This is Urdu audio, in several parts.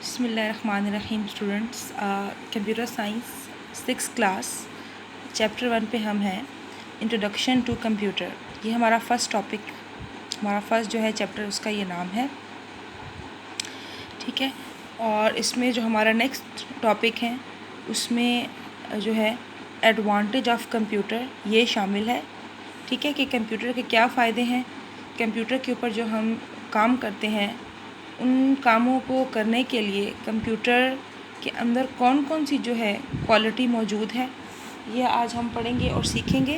بسم اللہ الرحمن الرحیم students, computer science 6 class chapter 1 پہ ہم ہیں انٹروڈکشن ٹو کمپیوٹر. یہ ہمارا فرسٹ ٹاپک، ہمارا فرسٹ جو ہے چیپٹر، اس کا یہ نام ہے. ٹھیک ہے، اور اس میں جو ہمارا نیکسٹ ٹاپک ہے اس میں جو ہے ایڈوانٹیج آف کمپیوٹر یہ شامل ہے. ٹھیک ہے، کہ کمپیوٹر کے کیا فائدے ہیں، کمپیوٹر کے اوپر جو ہم کام کرتے ہیں ان کاموں کو کرنے کے لیے کمپیوٹر کے اندر کون کون سی جو ہے کوالٹی موجود ہے، یہ آج ہم پڑھیں گے اور سیکھیں گے.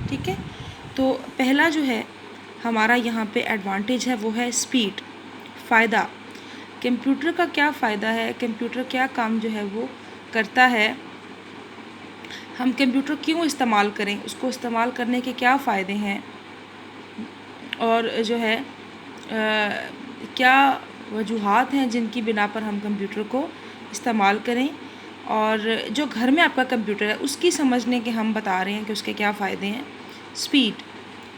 ٹھیک ہے، تو پہلا جو ہے ہمارا یہاں پہ ایڈوانٹیج ہے وہ ہے اسپیڈ. فائدہ، کمپیوٹر کا کیا فائدہ ہے، کمپیوٹر کیا کام جو ہے وہ کرتا ہے، ہم کمپیوٹر کیوں استعمال کریں، اس کو استعمال کرنے کے کیا فائدے ہیں، اور جو ہے کیا وجوہات ہیں جن کی بنا پر ہم کمپیوٹر کو استعمال کریں، اور جو گھر میں آپ کا کمپیوٹر ہے اس کی سمجھنے کے ہم بتا رہے ہیں کہ اس کے کیا فائدے ہیں. Speed,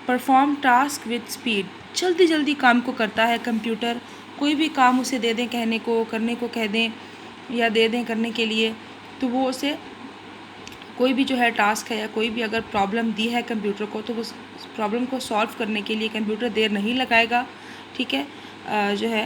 perform task with speed, جلدی جلدی کام کو کرتا ہے کمپیوٹر. کوئی بھی کام اسے دے دیں کرنے کو کہہ دیں یا دے دیں کرنے کے لیے، تو وہ اسے کوئی بھی جو ہے ٹاسک ہے یا کوئی بھی اگر پرابلم دی ہے کمپیوٹر کو تو اس پرابلم کو سالو کرنے کے لیے کمپیوٹر دیر نہیں لگائے گا. ٹھیک ہے، جو ہے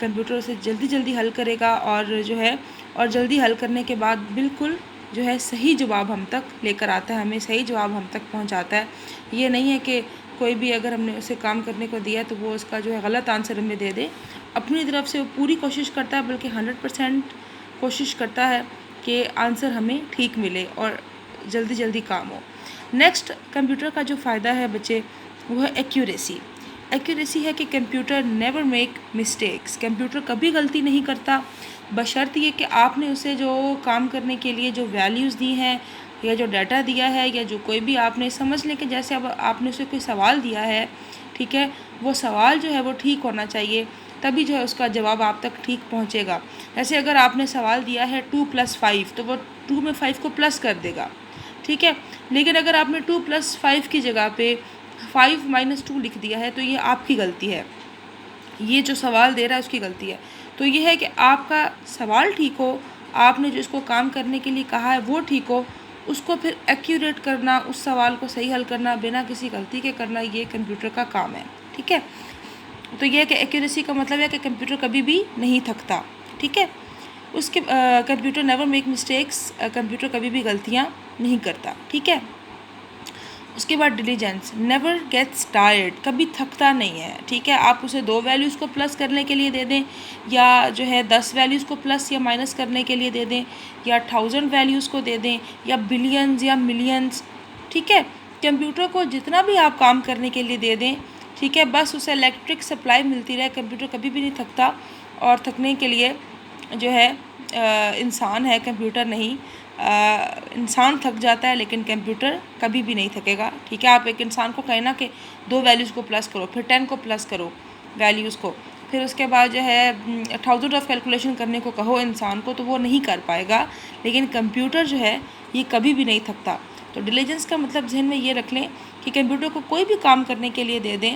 کمپیوٹر اسے جلدی جلدی حل کرے گا، اور جو ہے اور جلدی حل کرنے کے بعد بالکل جو ہے صحیح جواب ہم تک لے کر آتا ہے، ہمیں صحیح جواب ہم تک پہنچاتا ہے. یہ نہیں ہے کہ کوئی بھی اگر ہم نے اسے کام کرنے کو دیا تو وہ اس کا جو ہے غلط آنسر ہمیں دے دے. اپنی طرف سے وہ پوری کوشش کرتا ہے، بلکہ 100% کوشش کرتا ہے کہ آنسر ہمیں ٹھیک ملے اور جلدی جلدی کام ہو. نیکسٹ کمپیوٹر کا جو فائدہ ہے بچے وہ ہے ایکیوریسی. ایکیوریسی ہے کہ computer never make mistakes, computer کبھی غلطی نہیں کرتا، بشرط یہ کہ آپ نے اسے جو کام کرنے کے لیے جو ویلیوز دی ہیں یا جو ڈیٹا دیا ہے یا جو کوئی بھی آپ نے سمجھ لیں کہ جیسے اب آپ نے اسے کوئی سوال دیا ہے، ٹھیک ہے، وہ سوال جو ہے وہ ٹھیک ہونا چاہیے، تبھی جو ہے اس کا جواب آپ تک ٹھیک پہنچے گا. جیسے اگر آپ نے سوال دیا ہے 2+5 تو وہ 2 میں 5 کو پلس کر دے گا. ٹھیک ہے، لیکن اگر آپ نے 2+5 کی جگہ پہ 5-2 لکھ دیا ہے تو یہ آپ کی غلطی ہے، یہ جو سوال دے رہا ہے اس کی غلطی ہے. تو یہ ہے کہ آپ کا سوال ٹھیک ہو، آپ نے جو اس کو کام کرنے کے لیے کہا ہے وہ ٹھیک ہو، اس کو پھر ایکیوریٹ کرنا، اس سوال کو صحیح حل کرنا بنا کسی غلطی کے کرنا، یہ کمپیوٹر کا کام ہے. ٹھیک ہے، تو یہ ہے کہ ایکیوریسی کا مطلب ہے کہ کمپیوٹر کبھی بھی نہیں تھکتا. ٹھیک ہے، اس کے computer never make mistakes, computer کبھی بھی غلطیاں نہیں کرتا. ٹھیک ہے، اس کے بعد ڈیلیجنس، نیور گیٹس ٹائرڈ، کبھی تھکتا نہیں ہے. ٹھیک ہے، آپ اسے 2 ویلیوز کو پلس کرنے کے لیے دے دیں یا جو ہے 10 ویلیوز کو پلس یا مائنس کرنے کے لیے دے دیں یا 1000 ویلیوز کو دے دیں یا بلینز یا ملینز. ٹھیک ہے، کمپیوٹر کو جتنا بھی آپ کام کرنے کے لیے دے دیں، ٹھیک ہے، بس اسے الیکٹرک سپلائی ملتی رہے، کمپیوٹر کبھی بھی نہیں تھکتا. اور تھکنے کے لیے جو ہے انسان ہے، کمپیوٹر نہیں. انسان تھک جاتا ہے لیکن کمپیوٹر کبھی بھی نہیں تھکے گا. ٹھیک ہے، آپ ایک انسان کو کہیں نا کہ 2 ویلیوز کو پلس کرو، پھر 10 کو پلس کرو ویلیوز کو، پھر اس کے بعد جو ہے 1000 آف کیلکولیشن کرنے کو کہو انسان کو تو وہ نہیں کر پائے گا. لیکن کمپیوٹر جو ہے یہ کبھی بھی نہیں تھکتا. تو ڈیلیجنس کا مطلب ذہن میں یہ رکھ لیں کہ کمپیوٹر کو کوئی بھی کام کرنے کے لیے دے دیں،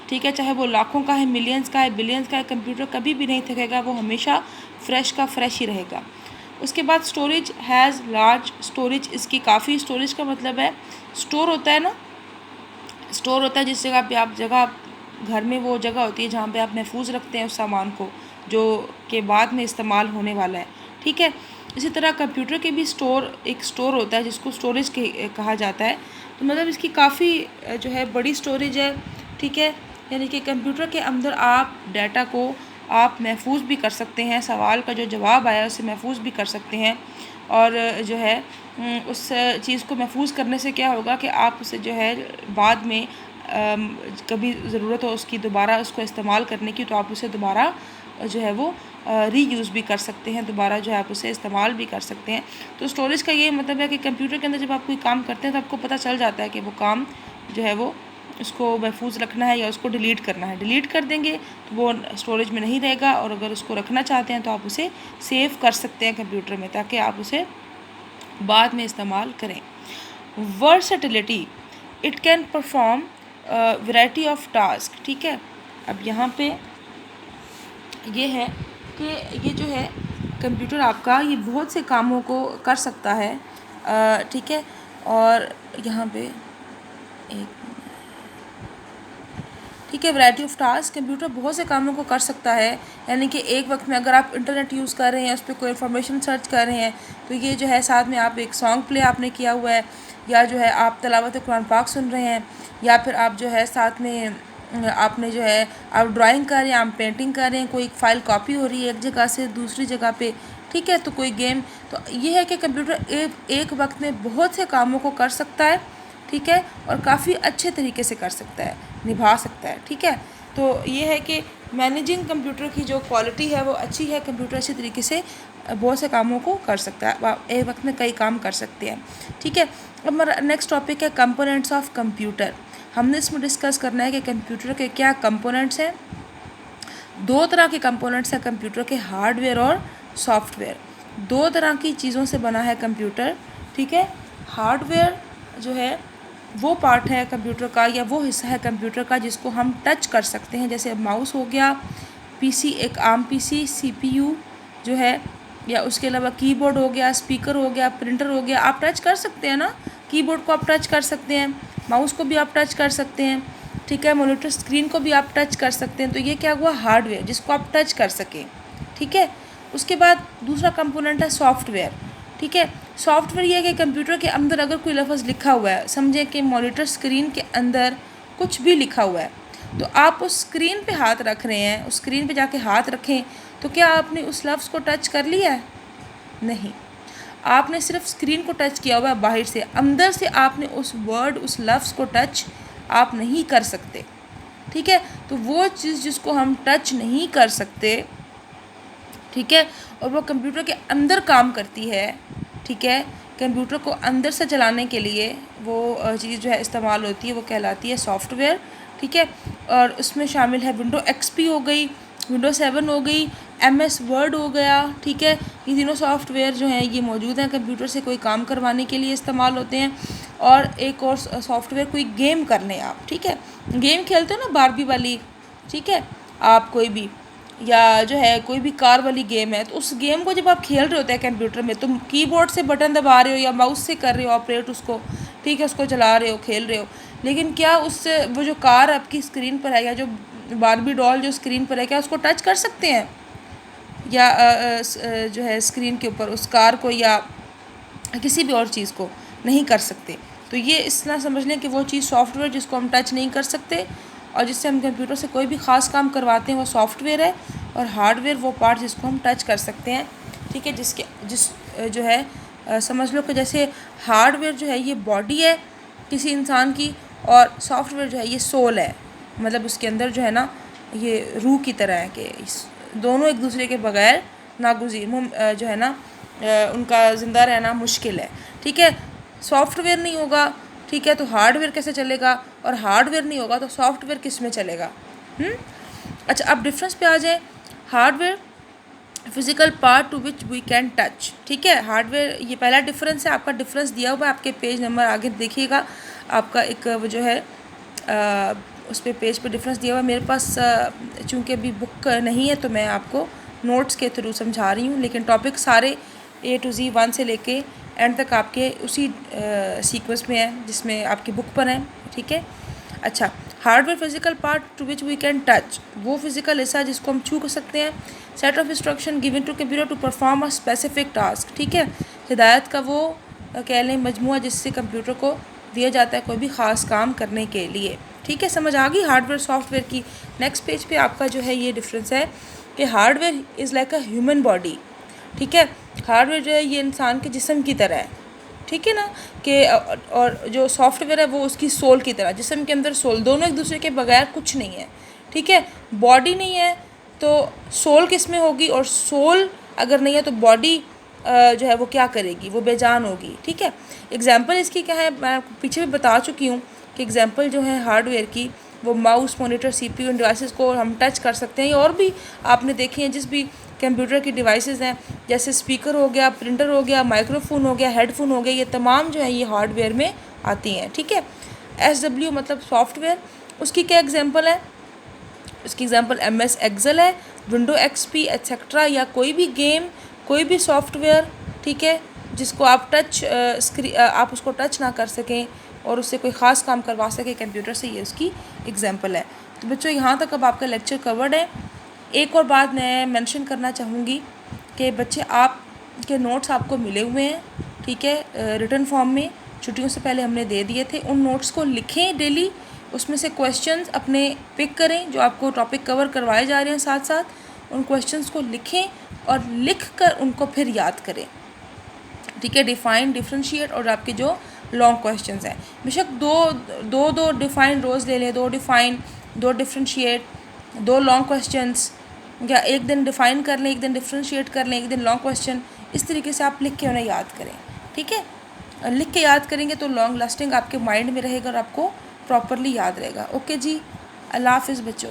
ٹھیک ہے، چاہے وہ لاکھوں کا ہے، ملینز کا ہے، بلینز کا ہے، کمپیوٹر کبھی بھی نہیں تھکے گا، وہ ہمیشہ فریش کا فریش ہی رہے گا. اس کے بعد اسٹوریج ہیز لارج اسٹوریج، اس کی کافی اسٹوریج کا مطلب ہے اسٹور ہوتا ہے نا، اسٹور ہوتا ہے جس جگہ پہ آپ گھر میں وہ جگہ ہوتی ہے جہاں پہ آپ محفوظ رکھتے ہیں اس سامان کو جو کہ بعد میں استعمال ہونے والا ہے. ٹھیک ہے، اسی طرح کمپیوٹر کے بھی ایک اسٹور ہوتا ہے جس کو اسٹوریج کہا جاتا ہے. تو مطلب اس کی کافی جو ہے بڑی اسٹوریج ہے. ٹھیک ہے، یعنی کہ کمپیوٹر کے اندر آپ ڈیٹا کو آپ محفوظ بھی کر سکتے ہیں، سوال کا جو جواب آیا اسے محفوظ بھی کر سکتے ہیں. اور جو ہے اس چیز کو محفوظ کرنے سے کیا ہوگا کہ آپ اسے جو ہے بعد میں کبھی ضرورت ہو اس کی دوبارہ اس کو استعمال کرنے کی تو آپ اسے دوبارہ جو ہے وہ ری یوز بھی کر سکتے ہیں، دوبارہ جو ہے آپ اسے استعمال بھی کر سکتے ہیں. تو اسٹوریج کا یہ مطلب ہے کہ کمپیوٹر کے اندر جب آپ کوئی کام کرتے ہیں تو آپ کو پتہ چل جاتا ہے کہ وہ کام جو ہے وہ اس کو محفوظ رکھنا ہے یا اس کو ڈیلیٹ کرنا ہے. ڈیلیٹ کر دیں گے تو وہ اسٹوریج میں نہیں رہے گا، اور اگر اس کو رکھنا چاہتے ہیں تو آپ اسے سیو کر سکتے ہیں کمپیوٹر میں تاکہ آپ اسے بعد میں استعمال کریں. Versatility, it can perform variety of task. ٹھیک ہے، اب یہاں پہ یہ ہے کہ یہ جو ہے کمپیوٹر آپ کا یہ بہت سے کاموں کو کر سکتا ہے، ٹھیک ہے. اور یہاں پہ ایک ٹھیک ہے، ورائٹی آف ٹاسک، کمپیوٹر بہت سے کاموں کو کر سکتا ہے. یعنی کہ ایک وقت میں اگر آپ انٹرنیٹ یوز کر رہے ہیں، اس پہ کوئی انفارمیشن سرچ کر رہے ہیں، تو یہ جو ہے ساتھ میں آپ ایک سانگ پلے آپ نے کیا ہوا ہے، یا جو ہے آپ تلاوت قرآن پاک سن رہے ہیں، یا پھر آپ جو ہے ساتھ میں آپ نے جو ہے آپ ڈرائنگ کر رہے ہیں، آپ پینٹنگ کر رہے ہیں، کوئی فائل کاپی ہو رہی ہے ایک جگہ سے دوسری جگہ پہ، ٹھیک ہے، تو کوئی گیم. تو یہ ہے کہ کمپیوٹر ایک وقت میں بہت سے کاموں کو کر سکتا ہے، ٹھیک ہے، اور کافی اچھے طریقے سے کر سکتا ہے، نبھا سکتا ہے، ٹھیک ہے. تو یہ ہے کہ مینیجنگ کمپیوٹر کی جو کوالٹی ہے وہ اچھی ہے. کمپیوٹر اچھی طریقے سے بہت سے کاموں کو کر سکتا ہے، ایک وقت میں کئی کام کر سکتے ہیں، ٹھیک ہے. اب ہمارا نیکسٹ ٹاپک ہے کمپوننٹس آف کمپیوٹر. ہم نے اس میں ڈسکس کرنا ہے کہ کمپیوٹر کے کیا کمپوننٹس ہیں. دو طرح کے کمپوننٹس ہیں کمپیوٹر کے، ہارڈ ویئر اور سافٹ ویئر. دو طرح کی چیزوں سے بنا ہے کمپیوٹر، ٹھیک ہے. ہارڈ ویئر جو ہے وہ پارٹ ہے کمپیوٹر کا، یا وہ حصہ ہے کمپیوٹر کا جس کو ہم ٹچ کر سکتے ہیں، جیسے ماؤس ہو گیا، پی سی، ایک عام پی سی، سی پی یو جو ہے، یا اس کے علاوہ کی بورڈ ہو گیا، اسپیکر ہو گیا، پرنٹر ہو گیا. آپ ٹچ کر سکتے ہیں نا، کی بورڈ کو آپ ٹچ کر سکتے ہیں، ماؤس کو بھی آپ ٹچ کر سکتے ہیں، ٹھیک ہے، مانیٹر اسکرین کو بھی آپ ٹچ کر سکتے ہیں. تو یہ کیا ہوا، ہارڈ ویئر جس کو آپ ٹچ کر سکیں، ٹھیک ہے. اس کے بعد دوسرا کمپوننٹ ہے سافٹ ویئر، ٹھیک ہے. سافٹ ویئر یہ ہے کہ کمپیوٹر کے اندر اگر کوئی لفظ لکھا ہوا ہے، سمجھیں کہ مانیٹر اسکرین کے اندر کچھ بھی لکھا ہوا ہے، تو آپ اس اسکرین پہ ہاتھ رکھ رہے ہیں، اس اسکرین پہ جا کے ہاتھ رکھیں، تو کیا آپ نے اس لفظ کو ٹچ کر لیا ہے؟ نہیں، آپ نے صرف اسکرین کو ٹچ کیا ہوا ہے باہر سے، اندر سے آپ نے اس ورڈ، اس لفظ کو ٹچ آپ نہیں کر سکتے، ٹھیک ہے. تو وہ چیز جس کو ہم ٹچ نہیں کر سکتے، ٹھیک ہے، اور وہ کمپیوٹر کے اندر کام کرتی ہے، ٹھیک ہے، کمپیوٹر کو اندر سے چلانے کے لیے وہ چیز جو ہے استعمال ہوتی ہے، وہ کہلاتی ہے سافٹ ویئر، ٹھیک ہے. اور اس میں شامل ہے ونڈو ایکس پی ہو گئی، ونڈو 7 ہو گئی، ایم ایس ورڈ ہو گیا، ٹھیک ہے. یہ تینوں سافٹ ویئر جو ہیں یہ موجود ہیں، کمپیوٹر سے کوئی کام کروانے کے لیے استعمال ہوتے ہیں. اور ایک اور سافٹ ویئر، کوئی گیم کر لیں آپ، ٹھیک ہے، گیم کھیلتے ہو نا باربی والی، ٹھیک ہے، آپ کوئی بھی، یا جو ہے کوئی بھی کار والی گیم ہے، تو اس گیم کو جب آپ کھیل رہے ہوتے ہیں کمپیوٹر میں، تو کی بورڈ سے بٹن دبا رہے ہو یا ماؤس سے کر رہے ہو آپریٹ اس کو، ٹھیک ہے، اس کو چلا رہے ہو، کھیل رہے ہو. لیکن کیا اس سے وہ جو کار آپ کی اسکرین پر ہے، یا جو باربی ڈال جو اسکرین پر ہے، کیا اس کو ٹچ کر سکتے ہیں؟ یا جو ہے اسکرین کے اوپر اس کار کو یا کسی بھی اور چیز کو نہیں کر سکتے. تو یہ اس طرح سمجھ لیں کہ وہ چیز سافٹ ویئر جس کو ہم ٹچ نہیں کر سکتے اور جس سے ہم کمپیوٹر سے کوئی بھی خاص کام کرواتے ہیں، وہ سافٹ ویئر ہے. اور ہارڈ ویئر وہ پارٹ جس کو ہم ٹچ کر سکتے ہیں، ٹھیک ہے، جس جو ہے سمجھ لو کہ جیسے ہارڈ ویئر جو ہے یہ باڈی ہے کسی انسان کی، اور سافٹ ویئر جو ہے یہ سول ہے، مطلب اس کے اندر جو ہے نا یہ روح کی طرح ہے، کہ دونوں ایک دوسرے کے بغیر ناگزیر جو ہے نا ان کا زندہ رہنا مشکل ہے، ٹھیک ہے. سافٹ ویئر نہیں ہوگا، ٹھیک ہے، تو ہارڈ ویئر کیسے چلے گا؟ اور ہارڈ ویئر نہیں ہوگا تو سافٹ ویئر کس میں چلے گا؟ اچھا، اب ڈفرینس پہ آ جائیں. Hardware physical part to which we can touch, ٹھیک ہے. ہارڈ ویئر یہ پہلا ڈفرینس ہے، آپ کا ڈفرینس دیا ہوا ہے آپ کے پیج نمبر آگے دیکھیے گا، آپ کا ایک وہ جو ہے اس پہ پیج پہ ڈفرینس دیا ہوا ہے. میرے پاس چونکہ ابھی بک نہیں ہے تو میں آپ کو نوٹس کے تھرو سمجھا رہی ہوں، لیکن ٹاپک سارے A to Z 1 سے لے کے اینڈ تک آپ کے اسی سیکوینس میں ہیں جس میں آپ کی بک پر ہیں، ٹھیک ہے. اچھا، hardware physical part to which we can touch, وہ فزیکل حصہ جس کو ہم چھو کر سکتے ہیں. Set of instruction given to computer to perform a specific task, ٹھیک ہے، ہدایت کا وہ کہہ لیں مجموعہ جس سے کمپیوٹر کو دیا جاتا ہے کوئی بھی خاص کام کرنے کے لیے، ٹھیک ہے. سمجھ آ گئی ہارڈ ویئر سافٹ ویئر کی. نیکسٹ پیج پہ آپ کا جو ہے یہ ڈفرینس ہے کہ hard where is like a human body, ٹھیک ہے. ہارڈ ویئر جو ہے یہ انسان کے جسم کی طرح ہے، ٹھیک ہے نا، کہ اور جو سافٹ ویئر ہے وہ اس کی سول کی طرح، جسم کے اندر سول، دونوں ایک دوسرے کے بغیر کچھ نہیں ہے، ٹھیک ہے. باڈی نہیں ہے تو سول کس میں ہوگی، اور سول اگر نہیں ہے تو باڈی جو ہے وہ کیا کرے گی، وہ بے جان ہوگی، ٹھیک ہے. ایگزامپل اس کی کیا ہے، میں پیچھے بھی بتا چکی ہوں کہ ایگزامپل جو ہے ہارڈ ویئر کی وہ ماؤس، مانیٹر، سی پی یو، ان ڈیوائسز کو ہم ٹچ کر سکتے ہیں. اور بھی آپ نے دیکھی ہیں جس بھی کمپیوٹر کی ڈیوائسز ہیں، جیسے اسپیکر ہو گیا، پرنٹر ہو گیا، مائکرو فون ہو گیا، ہیڈ فون ہو گیا، یہ تمام جو ہے یہ ہارڈ ویئر میں آتی ہیں، ٹھیک ہے. ایس ڈبلیو مطلب سافٹ ویئر، اس کی کیا ایگزامپل ہے؟ اس کی ایگزامپل ایم ایس ایکسل ہے، ونڈو ایکس پی ایٹسیکٹرا یا کوئی بھی گیم، کوئی بھی سافٹ ویئر، ٹھیک ہے، جس کو آپ آپ اس کو ٹچ نہ کر سکیں اور اس سے کوئی خاص کام کروا سکیں کمپیوٹر سے، یہ اس کی اگزامپل ہے۔ تو بچوں یہاں تک اب آپ کا لیکچر کورڈ ہے۔ ایک اور بات میں مینشن کرنا چاہوں گی کہ بچے آپ کے نوٹس آپ کو ملے ہوئے ہیں، ٹھیک ہے، ریٹن فارم میں چھٹیوں سے پہلے ہم نے دے دیے تھے۔ ان نوٹس کو لکھیں ڈیلی، اس میں سے کویشچنز اپنے پک کریں جو آپ کو ٹاپک کور کروائے جا رہے ہیں، ساتھ ساتھ ان کویشچنز کو لکھیں اور لکھ کر ان کو پھر یاد کریں، ٹھیک ہے، ڈیفائن، ڈفرینشیٹ اور آپ کے جو لانگ کویشچنز ہیں، بے شک دو ڈیفائن روز لے لیں، 2 ڈیفائن، 2 ڈفرینشیٹ، 2 لانگ کویشچنز، یا ایک دن ڈیفائن کر لیں، ایک دن ڈفرینشیٹ کر لیں، ایک دن لانگ کویشچن، اس طریقے سے آپ لکھ کے انہیں یاد کریں، ٹھیک ہے۔ لکھ کے یاد کریں گے تو لانگ لاسٹنگ آپ کے مائنڈ میں رہے گا اور آپ کو پراپرلی یاد رہے گا۔ اوکے جی، اللہ حافظ بچوں۔